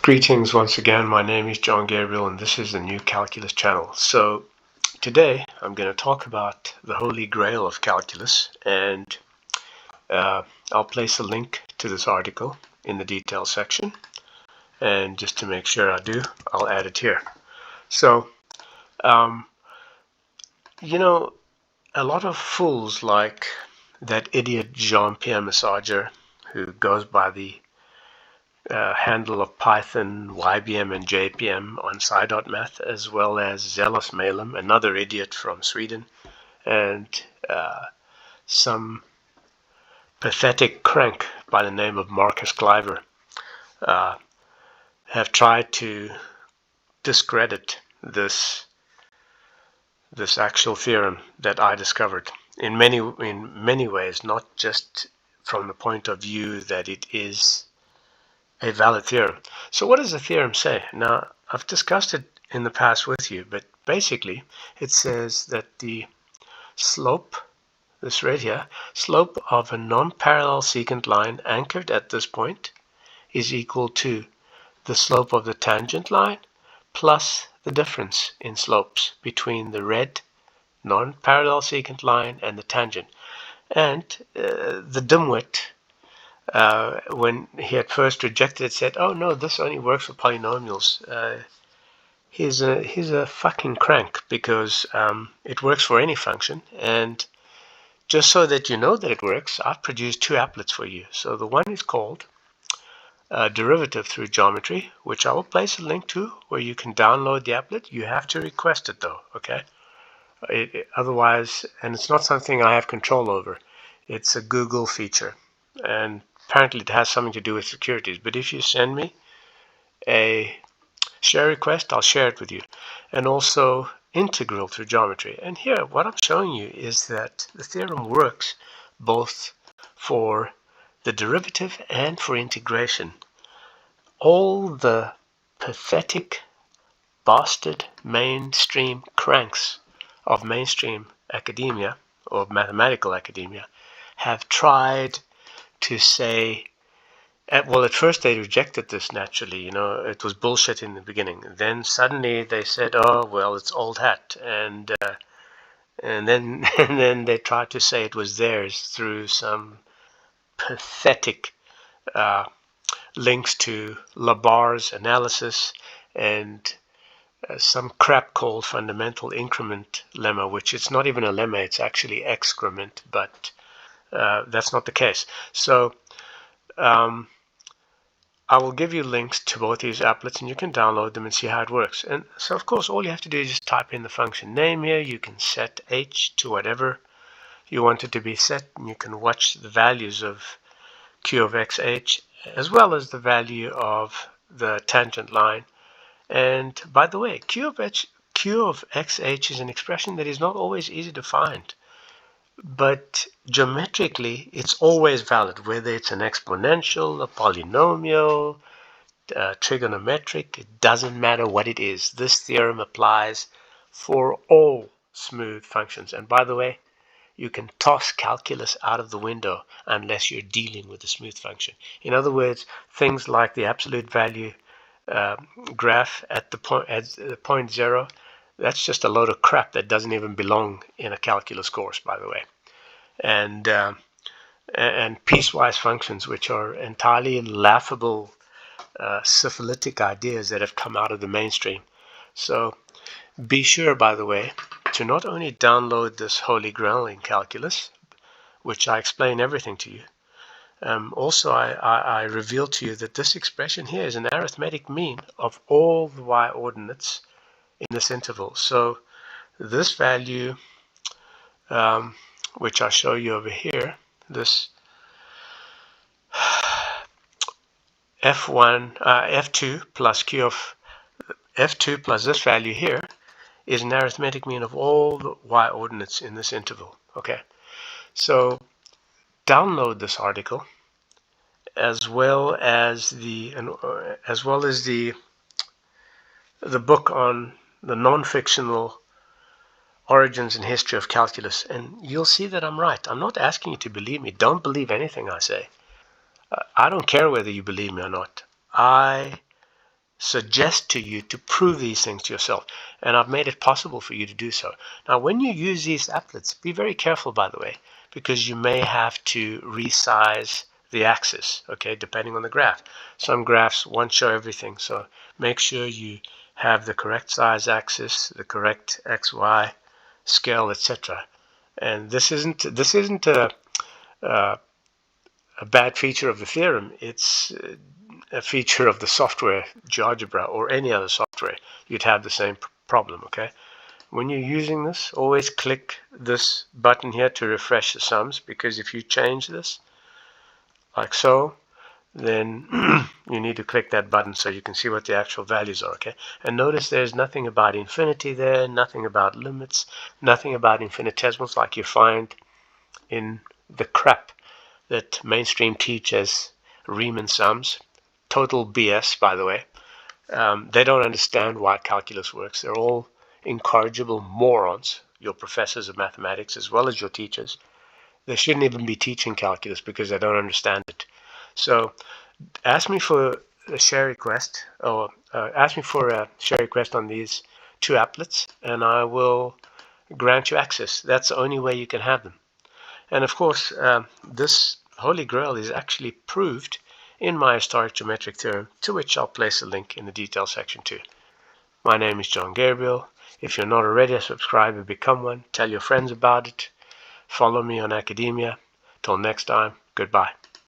Greetings once again, my name is John Gabriel and this is the new calculus channel. So today I'm going to talk about the holy grail of calculus, and I'll place a link to this article in the details section, and just to make sure I do, I'll add it here. So a lot of fools like that idiot Jean-Pierre Massager, who goes by the handle of Python, YBM, and JPM on Sci.math, as well as Zealous Malem, another idiot from Sweden, and some pathetic crank by the name of Marcus Cliver have tried to discredit this actual theorem that I discovered in many ways, not just from the point of view that it is a valid theorem. So what does the theorem say? Now, I've discussed it in the past with you, but basically it says that the slope, this right here, slope of a non-parallel secant line anchored at this point is equal to the slope of the tangent line plus the difference in slopes between the red non-parallel secant line and the tangent. And the dimwit, when he at first rejected it, said, "Oh no, this only works for polynomials." He's a fucking crank, because it works for any function. And just so that you know that it works, I've produced two applets for you. So the one is called Derivative Through Geometry, which I will place a link to, where you can download the applet. You have to request it though, okay? Otherwise, and it's not something I have control over. It's a Google feature, and apparently it has something to do with securities. But if you send me a share request, I'll share it with you. And also Integral Through Geometry. And here, what I'm showing you is that the theorem works both for the derivative and for integration. All the pathetic bastard mainstream cranks of mainstream academia, or mathematical academia, have tried to say, well, at first they rejected this naturally. It was bullshit in the beginning. Then suddenly they said, "Oh, well, it's old hat," and then and then they tried to say it was theirs through some pathetic links to Labarre's analysis and some crap called fundamental increment lemma, which it's not even a lemma, it's actually excrement, but that's not the case. So I will give you links to both these applets, and you can download them and see how it works. And so, of course, all you have to do is just type in the function name here. You can set h to whatever you want it to be set, and you can watch the values of q of xh, as well as the value of the tangent line. And by the way, q of xh is an expression that is not always easy to find, but geometrically it's always valid, whether it's an exponential, a polynomial, trigonometric. It doesn't matter what it is. This theorem applies for all smooth functions. And by the way, you can toss calculus out of the window unless you're dealing with a smooth function. In other words, things like the absolute value graph at the point 0, that's just a load of crap that doesn't even belong in a calculus course, by the way. And piecewise functions, which are entirely laughable syphilitic ideas that have come out of the mainstream. So be sure, by the way, to not only download this holy grail in calculus, which I explain everything to you. Also, I reveal to you that this expression here is an arithmetic mean of all the y ordinates in this interval. So this value, which I'll show you over here, this f2 plus q of f2 plus this value here is an arithmetic mean of all the y ordinates in this interval. Okay, so download this article, as well as the book on the non-fictional origins and history of calculus, and you'll see that I'm right. I'm not asking you to believe me. Don't believe anything I say. I don't care whether you believe me or not. I suggest to you to prove these things to yourself. And I've made it possible for you to do so. Now, when you use these applets, be very careful, by the way, because you may have to resize the axis, okay, depending on the graph. Some graphs won't show everything, so make sure you have the correct size axis, the correct XY scale, etc. And this isn't a bad feature of the theorem. It's a feature of the software, GeoGebra, or any other software. You'd have the same problem, okay? When you're using this, always click this button here to refresh the sums, because if you change this, like so, then you need to click that button so you can see what the actual values are, okay? And notice there's nothing about infinity there, nothing about limits, nothing about infinitesimals like you find in the crap that mainstream teach as Riemann sums. Total BS, by the way. They don't understand why calculus works. They're all incorrigible morons, your professors of mathematics as well as your teachers. They shouldn't even be teaching calculus because they don't understand it. So ask me for a share request, or ask me for a share request on these two applets, and I will grant you access. That's the only way you can have them. And of course, this Holy Grail is actually proved in my historic geometric theorem, to which I'll place a link in the details section too. My name is John Gabriel. If you're not already a subscriber, become one. Tell your friends about it. Follow me on academia. Till next time, goodbye.